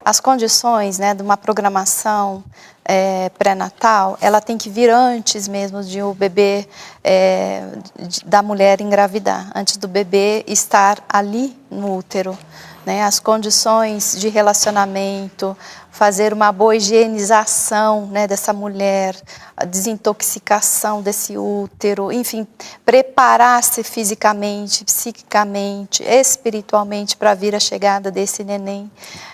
as condições, né, de uma programação pré-natal, ela tem que vir antes mesmo de o bebê, da mulher engravidar, antes do bebê estar ali no útero, né? As condições de relacionamento, fazer uma boa higienização, né, dessa mulher, a desintoxicação desse útero, enfim, preparar-se fisicamente, psiquicamente, espiritualmente para vir a chegada desse neném.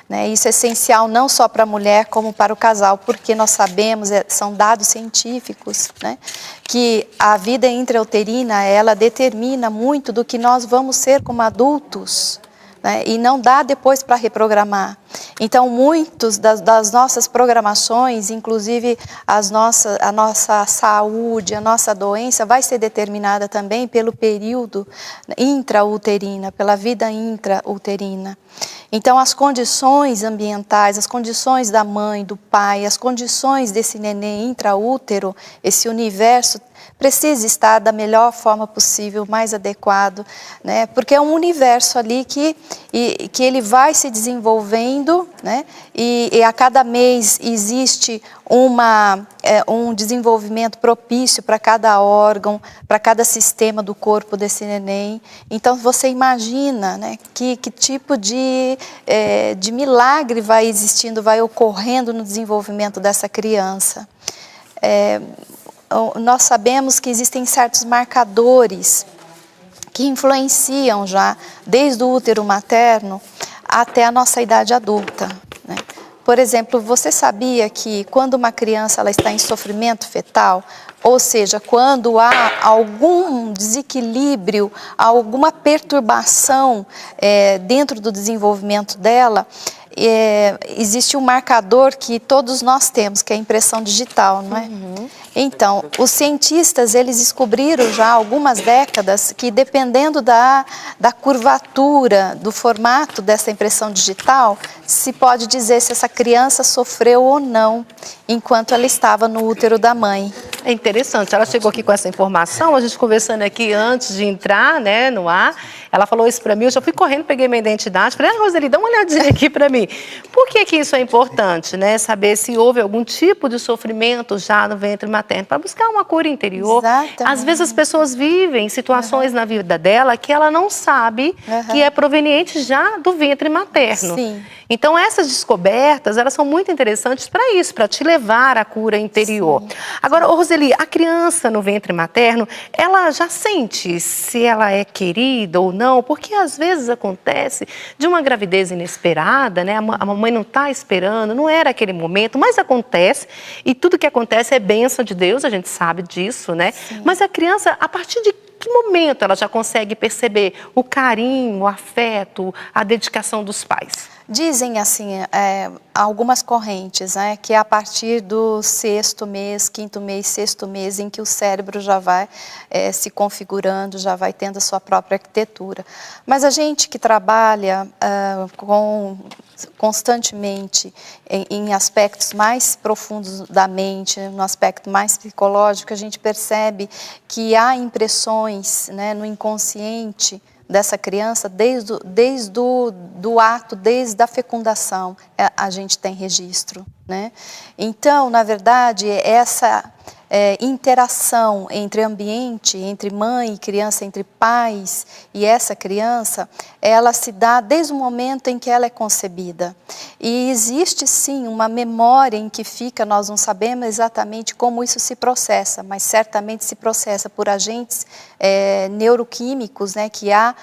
Né? Isso é essencial não só para a mulher como para o casal, porque nós sabemos, são dados científicos, né, que a vida intrauterina, ela determina muito do que nós vamos ser como adultos, né, e não dá depois para reprogramar. Então, muitos das nossas programações, inclusive a nossa saúde, a nossa doença, vai ser determinada também pelo período intrauterina, pela vida intrauterina. Então, as condições ambientais, as condições da mãe, do pai, as condições desse neném intraútero, esse universo, precisa estar da melhor forma possível, mais adequado, né? Porque é um universo ali que ele vai se desenvolvendo, né? E a cada mês existe um desenvolvimento propício para cada órgão, para cada sistema do corpo desse neném. Então, você imagina, né, que tipo de milagre vai existindo, vai ocorrendo no desenvolvimento dessa criança. Nós sabemos que existem certos marcadores que influenciam já desde o útero materno até a nossa idade adulta, né? Por exemplo, você sabia que quando uma criança ela está em sofrimento fetal, ou seja, quando há algum desequilíbrio, alguma perturbação dentro do desenvolvimento dela, existe um marcador que todos nós temos, que é a impressão digital, não é? Uhum. Então, os cientistas, eles descobriram já há algumas décadas que dependendo da curvatura, do formato dessa impressão digital, se pode dizer se essa criança sofreu ou não enquanto ela estava no útero da mãe. É interessante, ela chegou aqui com essa informação, a gente conversando aqui antes de entrar, né, no ar, ela falou isso para mim, eu já fui correndo, peguei minha identidade, falei, Roseli, dá uma olhadinha aqui para mim. Por que isso é importante, né, saber se houve algum tipo de sofrimento já no ventre materno, para buscar uma cura interior. Exatamente. Às vezes as pessoas vivem situações na vida dela que ela não sabe que é proveniente já do ventre materno. Sim. Então, essas descobertas, elas são muito interessantes para isso, para te levar à cura interior. Sim. Agora, Roseli, a criança no ventre materno, ela já sente se ela é querida ou não? Porque às vezes acontece de uma gravidez inesperada, né? A mamãe não está esperando, não era aquele momento, mas acontece. E tudo que acontece é bênção de Deus, a gente sabe disso, né? Sim. Mas a criança, a partir de que momento ela já consegue perceber o carinho, o afeto, a dedicação dos pais? Dizem assim, algumas correntes, né, que é a partir do 6º mês, 5º mês, 6º mês, em que o cérebro já vai se configurando, já vai tendo a sua própria arquitetura. Mas a gente que trabalha constantemente em aspectos mais profundos da mente, no aspecto mais psicológico, a gente percebe que há impressões, né, no inconsciente dessa criança, desde o ato, desde a fecundação, a gente tem registro, né? Então, na verdade, essa interação entre ambiente, entre mãe e criança, entre pais e essa criança, ela se dá desde o momento em que ela é concebida. E existe sim uma memória em que fica, nós não sabemos exatamente como isso se processa, mas certamente se processa por agentes neuroquímicos, né, que há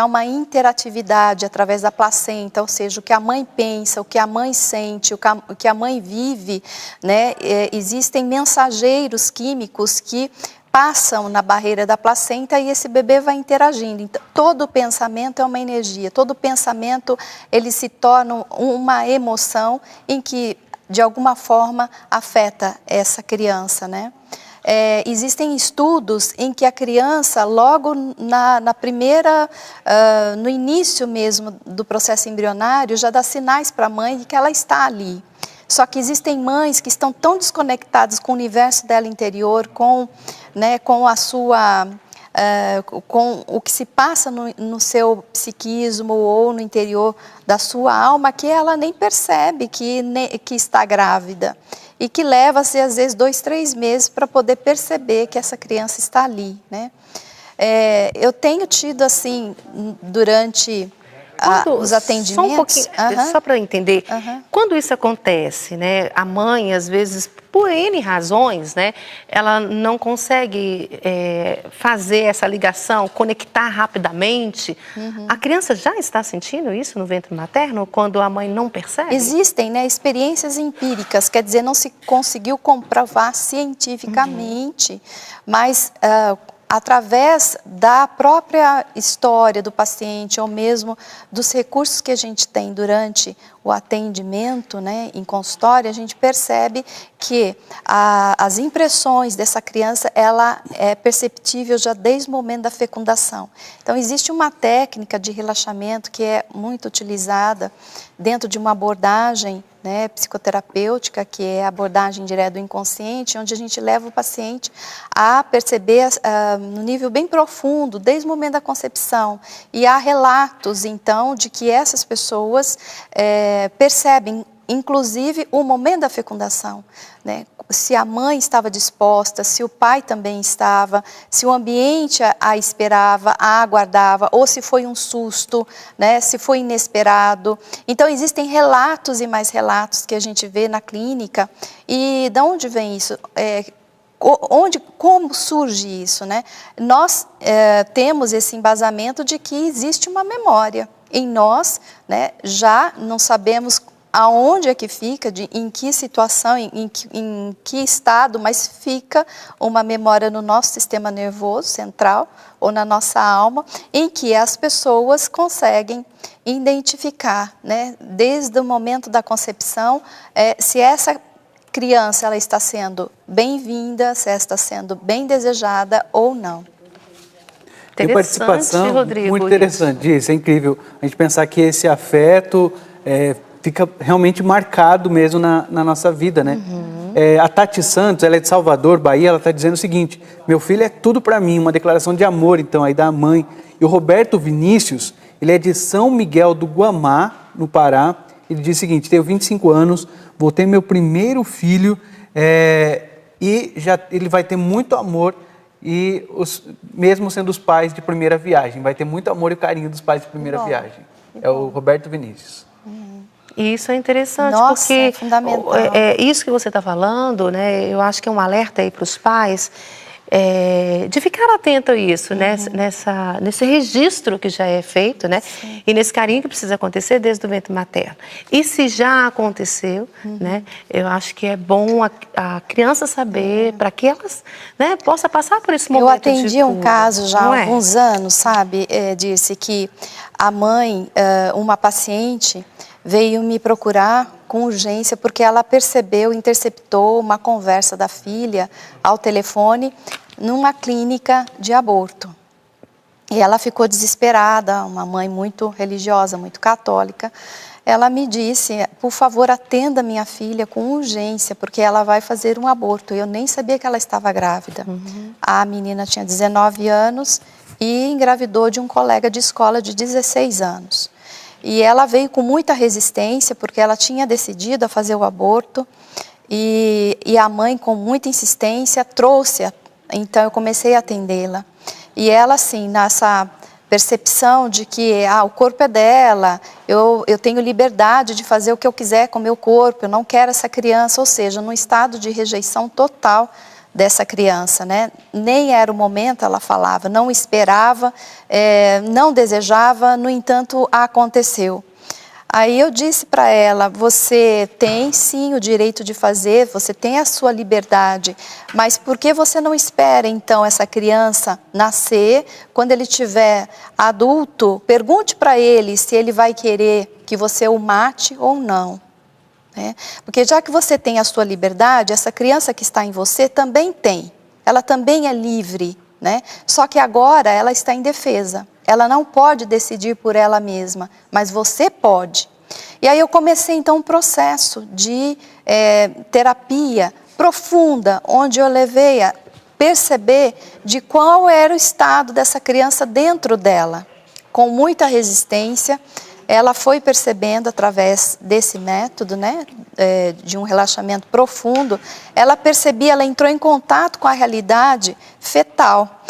uma interatividade através da placenta, ou seja, o que a mãe pensa, o que a mãe sente, o que a mãe vive, né? Existem mensageiros químicos que passam na barreira da placenta e esse bebê vai interagindo. Então, todo pensamento é uma energia, todo pensamento ele se torna uma emoção em que, de alguma forma, afeta essa criança, né? Existem estudos em que a criança, logo no início mesmo do processo embrionário, já dá sinais para a mãe de que ela está ali. Só que existem mães que estão tão desconectadas com o universo dela interior, com a sua com o que se passa no seu psiquismo ou no interior da sua alma, que ela nem percebe que está grávida. E que leva-se, às vezes, 2, 3 meses para poder perceber que essa criança está ali, né? Eu tenho tido, assim, durante os atendimentos... Só um pouquinho, só para entender, quando isso acontece, né, a mãe, às vezes, por N razões, né, ela não consegue fazer essa ligação, conectar rapidamente, a criança já está sentindo isso no ventre materno, quando a mãe não percebe? Existem, né, experiências empíricas, quer dizer, não se conseguiu comprovar cientificamente, mas... através da própria história do paciente ou mesmo dos recursos que a gente tem durante o atendimento, né, em consultório, a gente percebe que as impressões dessa criança, ela é perceptível já desde o momento da fecundação. Então, existe uma técnica de relaxamento que é muito utilizada dentro de uma abordagem, né, psicoterapêutica, que é a abordagem direta do inconsciente, onde a gente leva o paciente a perceber no nível bem profundo, desde o momento da concepção. E há relatos, então, de que essas pessoas percebem, inclusive, o momento da fecundação, né? Se a mãe estava disposta, se o pai também estava, se o ambiente a esperava, a aguardava, ou se foi um susto, né? Se foi inesperado. Então, existem relatos e mais relatos que a gente vê na clínica. E de onde vem isso? Como surge isso, né? Nós temos esse embasamento de que existe uma memória em nós, né? Já não sabemos aonde é que fica, em que situação, em que estado, mas fica uma memória no nosso sistema nervoso central ou na nossa alma, em que as pessoas conseguem identificar, né, desde o momento da concepção, se essa criança ela está sendo bem-vinda, se ela está sendo bem desejada ou não. Tem participação, Rodrigo, muito interessante, isso é incrível. A gente pensar que esse afeto fica realmente marcado mesmo na nossa vida, né? A Tati Santos, ela é de Salvador, Bahia, ela está dizendo o seguinte: meu filho é tudo para mim, uma declaração de amor, então, aí da mãe. E o Roberto Vinícius, ele é de São Miguel do Guamá, no Pará, ele diz o seguinte: tenho 25 anos, vou ter meu primeiro filho e ele vai ter muito amor, e mesmo sendo os pais de primeira viagem, vai ter muito amor e carinho dos pais de primeira viagem. É o Roberto Vinícius. E isso é interessante, Nossa, porque é fundamental. Isso que você está falando, né, eu acho que é um alerta aí para os pais, de ficar atento a isso, né, nesse registro que já é feito, né, e nesse carinho que precisa acontecer desde o ventre materno. E se já aconteceu, né, eu acho que é bom a criança saber, para que elas, né, possa passar por esse momento. Eu atendi um caso já há alguns anos, sabe, disse que a mãe, uma paciente, veio me procurar com urgência porque ela percebeu, interceptou uma conversa da filha ao telefone numa clínica de aborto. E ela ficou desesperada, uma mãe muito religiosa, muito católica. Ela me disse: por favor, atenda minha filha com urgência, porque ela vai fazer um aborto. Eu nem sabia que ela estava grávida. A menina tinha 19 anos e engravidou de um colega de escola de 16 anos. E ela veio com muita resistência, porque ela tinha decidido a fazer o aborto, e a mãe, com muita insistência, trouxe-a. Então, eu comecei a atendê-la. E ela, assim, nessa percepção de que o corpo é dela, eu tenho liberdade de fazer o que eu quiser com o meu corpo, eu não quero essa criança, ou seja, num estado de rejeição total dessa criança, né? Nem era o momento, ela falava, não esperava, não desejava, no entanto, aconteceu. Aí eu disse para ela: você tem sim o direito de fazer, você tem a sua liberdade, mas por que você não espera então essa criança nascer? Quando ele tiver adulto, pergunte para ele se ele vai querer que você o mate ou não. Porque já que você tem a sua liberdade, essa criança que está em você também tem. Ela também é livre, né? Só que agora ela está indefesa. Ela não pode decidir por ela mesma, mas você pode. E aí eu comecei então um processo de terapia profunda, onde eu levei perceber de qual era o estado dessa criança dentro dela. Com muita resistência, ela foi percebendo através desse método, né, de um relaxamento profundo, ela percebia, ela entrou em contato com a realidade fetal.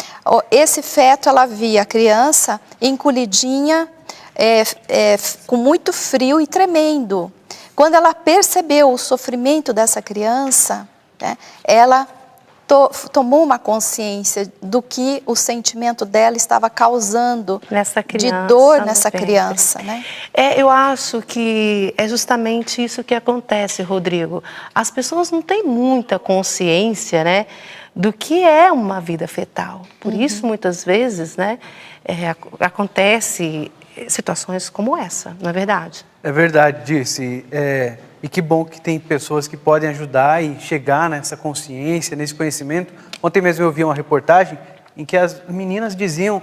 Esse feto, ela via a criança encolhidinha, com muito frio e tremendo. Quando ela percebeu o sofrimento dessa criança, né, ela tomou uma consciência do que o sentimento dela estava causando nessa criança, de dor nessa criança, né? Eu acho que é justamente isso que acontece, Rodrigo. As pessoas não têm muita consciência, né, do que é uma vida fetal. Por isso, muitas vezes, né, acontece situações como essa, não é verdade? É verdade, Dirce. E que bom que tem pessoas que podem ajudar e chegar nessa consciência, nesse conhecimento. Ontem mesmo eu vi uma reportagem em que as meninas diziam,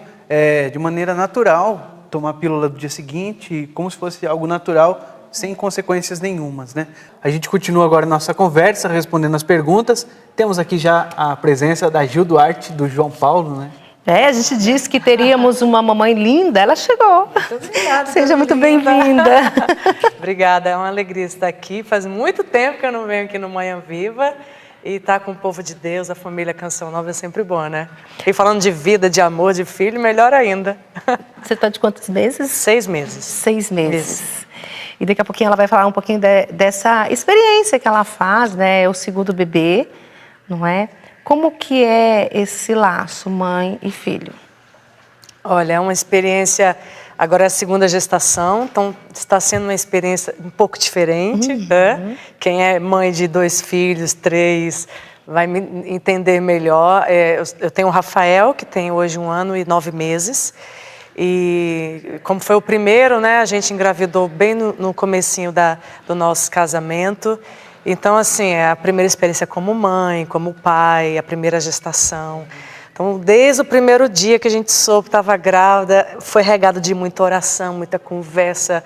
de maneira natural, tomar a pílula do dia seguinte, como se fosse algo natural, sem consequências nenhumas, né? A gente continua agora a nossa conversa, respondendo as perguntas. Temos aqui já a presença da Gil Duarte, do João Paulo, né? A gente disse que teríamos uma mamãe linda, ela chegou. Muito obrigada. Seja muito bem-vinda. Obrigada, é uma alegria estar aqui. Faz muito tempo que eu não venho aqui no Manhã Viva. E estar com o povo de Deus, a família Canção Nova é sempre bom, né? E falando de vida, de amor, de filho, melhor ainda. Você está de quantos meses? 6 meses. 6 meses. E daqui a pouquinho ela vai falar um pouquinho dessa experiência que ela faz, né? O segundo bebê, não é? Como que é esse laço, mãe e filho? Olha, é uma experiência, agora é a segunda gestação, então está sendo uma experiência um pouco diferente, né? Quem é mãe de 2 filhos, 3, vai me entender melhor. Eu tenho o Rafael, que tem hoje 1 ano e 9 meses, e como foi o primeiro, né, a gente engravidou bem no comecinho do nosso casamento. Então, assim, é a primeira experiência como mãe, como pai, a primeira gestação. Então, desde o primeiro dia que a gente soube que estava grávida, foi regado de muita oração, muita conversa,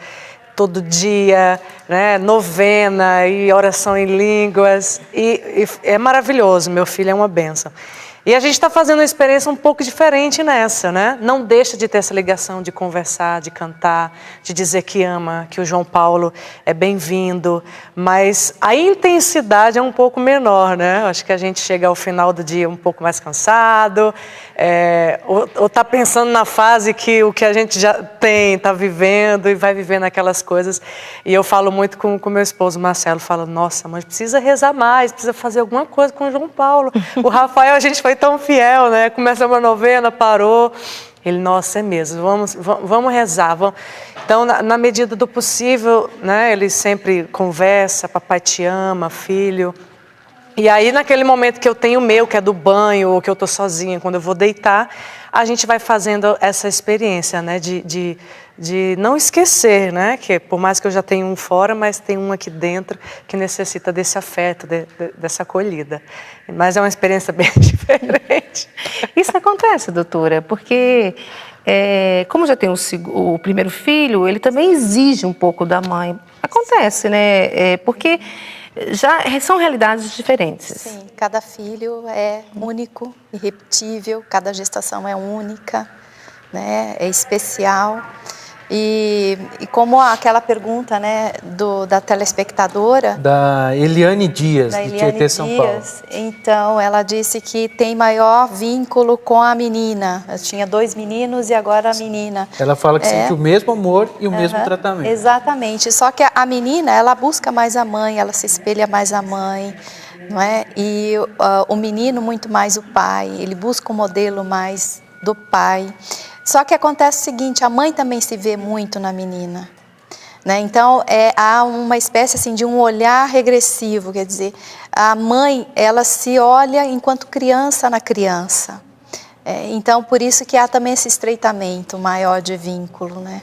todo dia, né, novena e oração em línguas. E é maravilhoso, meu filho é uma bênção. E a gente está fazendo uma experiência um pouco diferente nessa, né? Não deixa de ter essa ligação de conversar, de cantar, de dizer que ama, que o João Paulo é bem-vindo, mas a intensidade é um pouco menor, né? Acho que a gente chega ao final do dia um pouco mais cansado, ou está pensando na fase que o que a gente já tem, está vivendo e vai vivendo aquelas coisas. E eu falo muito com meu esposo, Marcelo, falo, nossa, mas precisa rezar mais, precisa fazer alguma coisa com o João Paulo. O Rafael, a gente foi tão fiel, né? Começamos a novena, parou. Ele, nossa, é mesmo, vamos rezar. Então, na medida do possível, né? Ele sempre conversa, papai te ama, filho. E aí, naquele momento que eu tenho que é do banho, ou que eu estou sozinha, quando eu vou deitar, a gente vai fazendo essa experiência, né? De não esquecer, né? Que por mais que eu já tenha um fora, mas tem um aqui dentro que necessita desse afeto, dessa acolhida. Mas é uma experiência bem diferente. Isso acontece, doutora, porque como já tem o primeiro filho, ele também exige um pouco da mãe. Acontece, né? Porque já são realidades diferentes. Sim, cada filho é único, irrepetível, cada gestação é única, né? É especial. E como aquela pergunta, né, da telespectadora... Da Eliane Dias, da de Eliane Tietê, São Paulo. Então, ela disse que tem maior vínculo com a menina. Eu tinha 2 meninos e agora a menina. Ela fala que sente o mesmo amor e o mesmo tratamento. Exatamente. Só que a menina, ela busca mais a mãe, ela se espelha mais a mãe, não é? E o menino muito mais o pai. Ele busca um modelo mais do pai. Só que acontece o seguinte, a mãe também se vê muito na menina, né? Então, há uma espécie assim, de um olhar regressivo, quer dizer, a mãe, ela se olha enquanto criança na criança. Então, por isso que há também esse estreitamento maior de vínculo, né?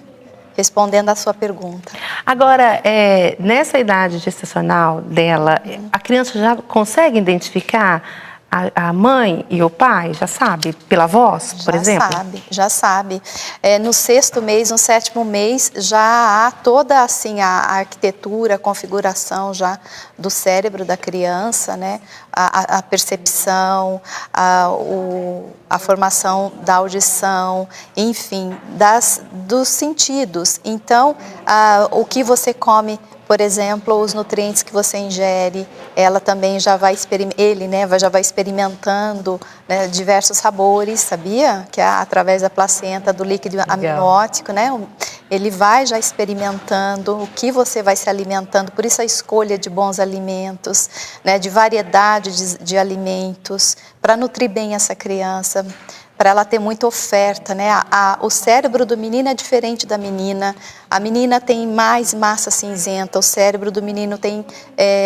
Respondendo à sua pergunta. Agora, nessa idade gestacional dela, a criança já consegue identificar A mãe e o pai já sabe, pela voz, por exemplo? Já sabe. No 6º mês, no 7º mês, já há toda assim, a arquitetura, a configuração já do cérebro da criança, né? A percepção, a formação da audição, enfim, dos sentidos. Então, o que você come, por exemplo, os nutrientes que você ingere, ela também já vai já vai experimentando, né, diversos sabores, sabia? Que é através da placenta, do líquido amniótico, né? Ele vai já experimentando o que você vai se alimentando, por isso a escolha de bons alimentos, né, de variedade de alimentos, para nutrir bem essa criança, para ela ter muita oferta, né? O cérebro do menino é diferente da menina. A menina tem mais massa cinzenta, o cérebro do menino tem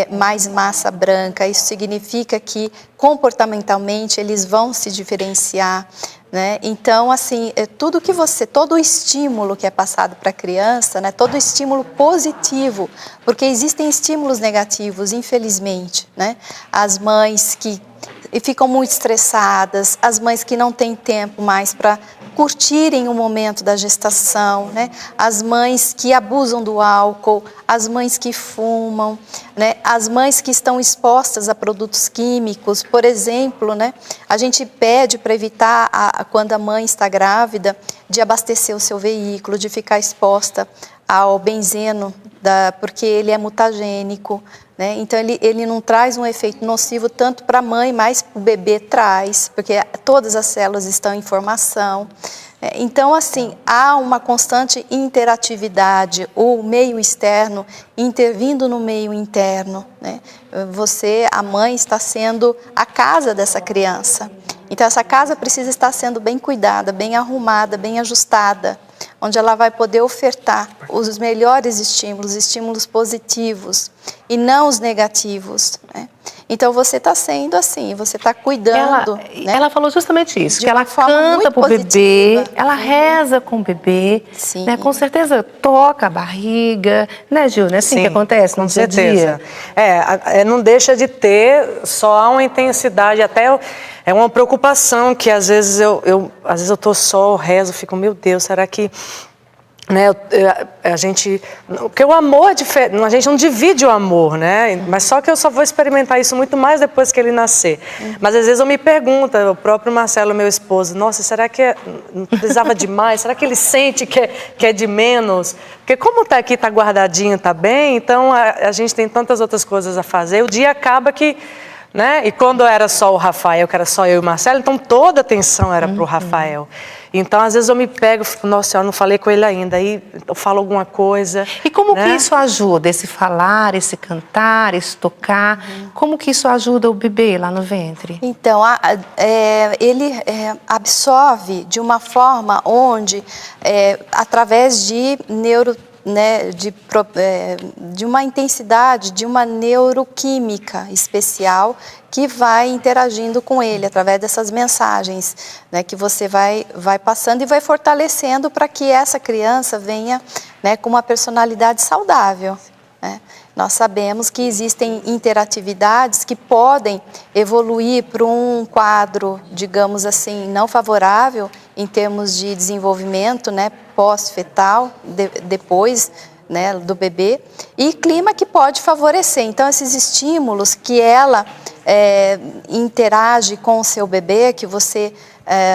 mais massa branca. Isso significa que comportamentalmente eles vão se diferenciar, né? Então, assim, todo o estímulo que é passado para a criança, né? Todo o estímulo positivo, porque existem estímulos negativos, infelizmente, né? As mães que ficam muito estressadas, as mães que não têm tempo mais para curtirem o momento da gestação, né? As mães que abusam do álcool, as mães que fumam, né? As mães que estão expostas a produtos químicos, por exemplo, né? A gente pede para evitar, quando a mãe está grávida, de abastecer o seu veículo, de ficar exposta ao benzeno, porque ele é mutagênico, né? Então ele não traz um efeito nocivo tanto para a mãe, mas o bebê traz, porque todas as células estão em formação. Então, assim, há uma constante interatividade, o meio externo intervindo no meio interno, né? A mãe está sendo a casa dessa criança. Então, essa casa precisa estar sendo bem cuidada, bem arrumada, bem ajustada, onde ela vai poder ofertar os melhores estímulos positivos e não os negativos, né? Então, você está sendo assim, você está cuidando. Ela falou justamente isso, que ela canta para o bebê, ela reza com o bebê, né? Com certeza toca a barriga, né, Gil? Não é assim que acontece no dia a dia? Não deixa de ter só uma intensidade, até é uma preocupação que às vezes eu estou só, rezo, fico, meu Deus, será que... Né, porque o amor é diferente, a gente não divide o amor, né? Mas só que eu só vou experimentar isso muito mais depois que ele nascer. Mas às vezes eu me pergunto, o próprio Marcelo, meu esposo, nossa, será que não precisava de mais? Será que ele sente que é de menos? Porque como está aqui, está guardadinho, está bem, então a gente tem tantas outras coisas a fazer, o dia acaba que... Né? E quando era só o Rafael, que era só eu e o Marcelo, então toda a atenção era para o Rafael. Então, às vezes eu me pego, fico, nossa, eu não falei com ele ainda, aí eu falo alguma coisa. E como que isso ajuda? Esse falar, esse cantar, esse tocar, como que isso ajuda o bebê lá no ventre? Então, ele absorve de uma forma onde, através de de uma intensidade, de uma neuroquímica especial que vai interagindo com ele através dessas mensagens, né, que você vai passando e vai fortalecendo para que essa criança venha, né, com uma personalidade saudável, né? Nós sabemos que existem interatividades que podem evoluir para um quadro, digamos assim, não favorável em termos de desenvolvimento, né, pós-fetal, depois, né, do bebê, e clima que pode favorecer. Então, esses estímulos que ela interage com o seu bebê, que você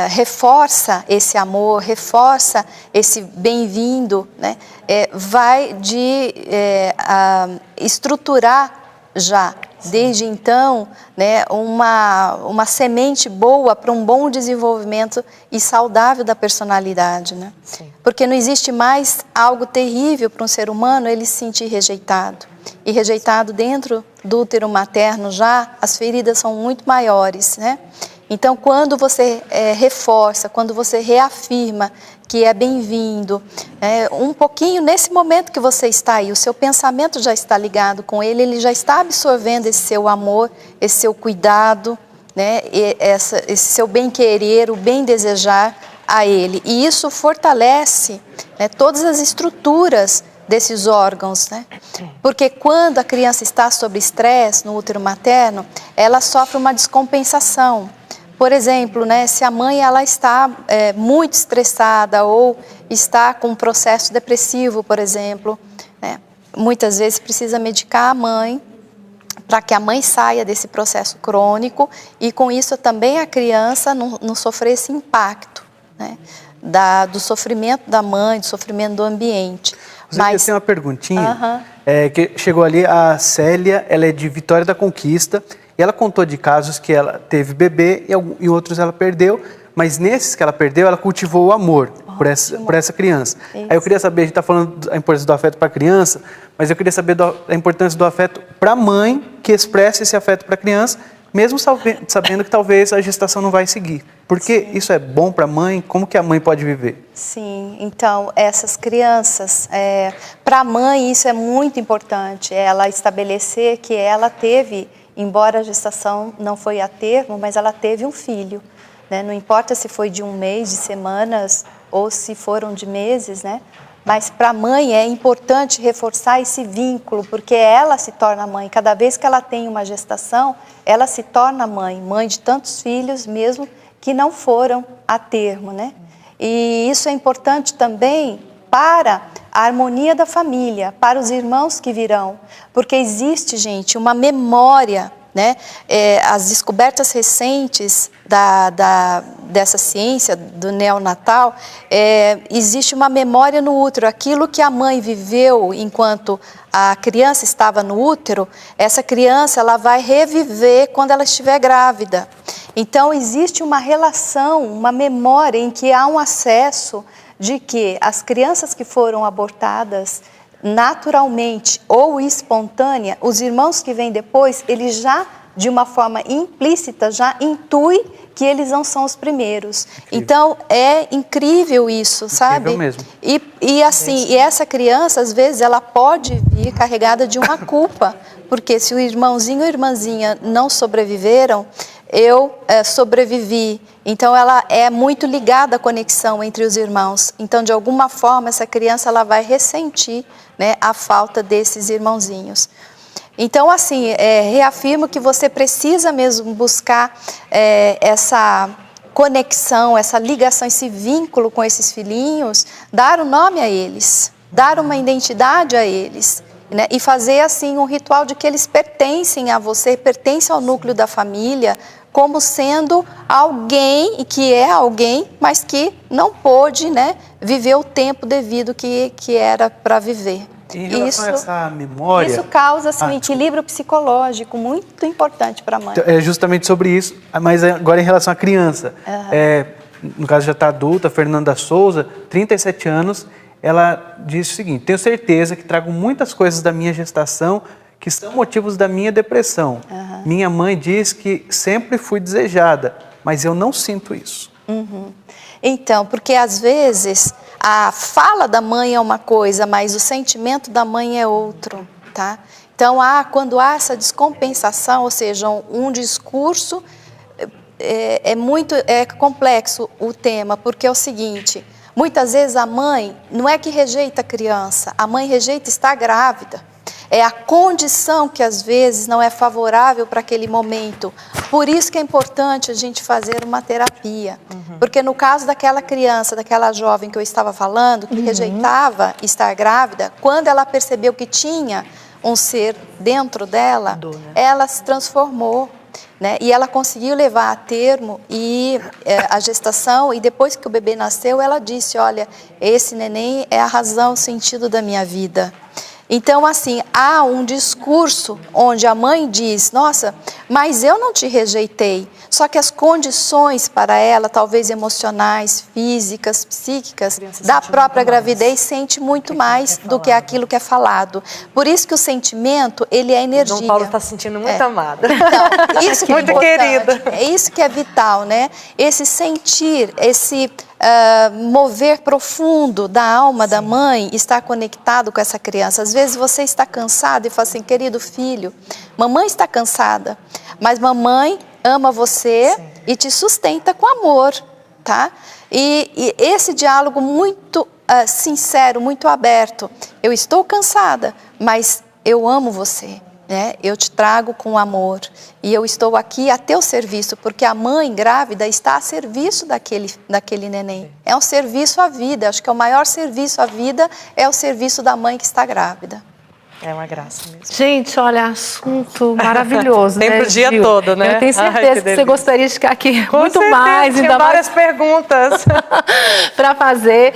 reforça esse amor, reforça esse bem-vindo, né, vai estruturar já, desde então, né, uma semente boa para um bom desenvolvimento e saudável da personalidade, né? Sim. Porque não existe mais algo terrível para um ser humano ele se sentir rejeitado. E rejeitado dentro do útero materno já, as feridas são muito maiores, né? Então, quando você reforça, quando você reafirma que é bem-vindo, um pouquinho nesse momento que você está aí, o seu pensamento já está ligado com ele, ele já está absorvendo esse seu amor, esse seu cuidado, né, esse seu bem-querer, o bem-desejar a ele. E isso fortalece, né, todas as estruturas desses órgãos, né? Porque quando a criança está sob estresse no útero materno, ela sofre uma descompensação. Por exemplo, né, se a mãe ela está muito estressada ou está com um processo depressivo, por exemplo, né, muitas vezes precisa medicar a mãe para que a mãe saia desse processo crônico e com isso também a criança não sofrer esse impacto, né, do sofrimento da mãe, do sofrimento do ambiente. Mas eu tenho uma perguntinha, que chegou ali, a Célia, ela é de Vitória da Conquista, e ela contou de casos que ela teve bebê e outros ela perdeu, mas nesses que ela perdeu, ela cultivou o amor por essa criança. Isso. Aí eu queria saber, a gente está falando da importância do afeto para a criança, mas eu queria saber da importância do afeto para a mãe que expressa esse afeto para a criança, mesmo sabendo que talvez a gestação não vai seguir. Porque isso é bom para a mãe? Como que a mãe pode viver? Sim, então essas crianças, para a mãe isso é muito importante, ela estabelecer que ela teve, embora a gestação não foi a termo, mas ela teve um filho, né? Não importa se foi de 1 mês, de semanas ou se foram de meses, né? Mas para a mãe é importante reforçar esse vínculo, porque ela se torna mãe. Cada vez que ela tem uma gestação, ela se torna mãe de tantos filhos, mesmo que não foram a termo, né? E isso é importante também para a harmonia da família, para os irmãos que virão, porque existe, gente, uma memória, né? As descobertas recentes dessa ciência do neonatal, existe uma memória no útero, aquilo que a mãe viveu enquanto a criança estava no útero, essa criança ela vai reviver quando ela estiver grávida. Então existe uma relação, uma memória em que há um acesso de que as crianças que foram abortadas naturalmente ou espontânea, os irmãos que vêm depois, eles já, de uma forma implícita, já intuem que eles não são os primeiros. Incrível. Então, é incrível isso, sabe? Incrível mesmo. E assim, e essa criança, às vezes, ela pode vir carregada de uma culpa, porque se o irmãozinho ou irmãzinha não sobreviveram, eu sobrevivi. Então, ela é muito ligada à conexão entre os irmãos. Então, de alguma forma, essa criança ela vai ressentir, né, a falta desses irmãozinhos. Então, assim, reafirmo que você precisa mesmo buscar essa conexão, essa ligação, esse vínculo com esses filhinhos, dar um nome a eles, dar uma identidade a eles, né? E fazer, assim, um ritual de que eles pertencem a você, pertencem ao núcleo da família, como sendo alguém, que é alguém, mas que não pôde, né, viver o tempo devido que era para viver. Em relação a essa memória... Isso causa assim, um equilíbrio psicológico muito importante para a mãe. É justamente sobre isso, mas agora em relação à criança. No caso já está adulta, Fernanda Souza, 37 anos, ela disse o seguinte: tenho certeza que trago muitas coisas da minha gestação que são motivos da minha depressão. Minha mãe diz que sempre fui desejada, mas eu não sinto isso. Então, porque às vezes a fala da mãe é uma coisa, mas o sentimento da mãe é outro, tá? Então, quando há essa descompensação, ou seja, um discurso, é complexo o tema, porque é o seguinte: muitas vezes a mãe não é que rejeita a criança, a mãe rejeita estar grávida. É a condição que às vezes não é favorável para aquele momento. Por isso que é importante a gente fazer uma terapia. Porque no caso daquela criança, daquela jovem que eu estava falando, que rejeitava estar grávida, quando ela percebeu que tinha um ser dentro dela, ela se transformou, né? E ela conseguiu levar a termo a gestação, e depois que o bebê nasceu, ela disse: olha, esse neném é a razão, o sentido da minha vida. Então, assim, há um discurso onde a mãe diz: nossa, mas eu não te rejeitei. Só que as condições para ela, talvez emocionais, físicas, psíquicas, da própria gravidez, sente muito mais do que aquilo que é falado. Por isso que o sentimento, ele é energia. O Dom Paulo está se sentindo muito amado. Então, isso que é muito importante. querida. É isso que é vital, né? Esse sentir, esse mover profundo da alma da mãe está conectado com essa criança. Às vezes você está cansado e fala assim: querido filho, mamãe está cansada, mas mamãe ama você e te sustenta com amor, tá? E esse diálogo muito sincero, muito aberto. Eu estou cansada, mas eu amo você. Né? Eu te trago com amor e eu estou aqui a teu serviço, porque a mãe grávida está a serviço daquele neném. É um serviço à vida, acho que é o maior serviço à vida é o serviço da mãe que está grávida. É uma graça mesmo. Gente, olha, assunto maravilhoso, Tem né, pro dia Gil? todo, né? Eu tenho certeza que você gostaria de ficar aqui Com muito certeza, mais, tinha ainda várias mais perguntas. para fazer,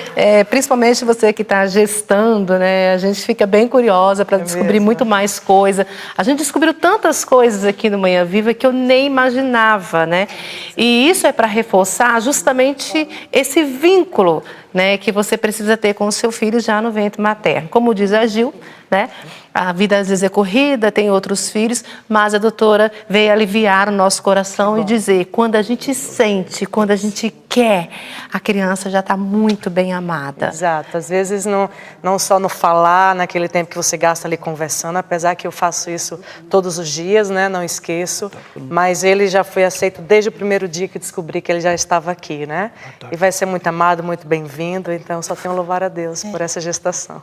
principalmente você que está gestando, né? A gente fica bem curiosa para descobrir mesmo. muito mais coisa. A gente descobriu tantas coisas aqui no Manhã Viva que eu nem imaginava, né? E isso é para reforçar justamente esse vínculo, né, que você precisa ter com o seu filho já no ventre materno. Como diz a Gil, né, a vida às vezes é corrida, tem outros filhos, mas a doutora veio aliviar o nosso coração e dizer, quando a gente sente, quando a gente quer, a criança já está muito bem amada. Exato, às vezes não só no falar, naquele tempo que você gasta ali conversando, apesar que eu faço isso todos os dias, né, não esqueço, mas ele já foi aceito desde o primeiro dia que descobri que ele já estava aqui, né, e vai ser muito amado, muito bem-vindo, então só tenho a louvar a Deus por essa gestação.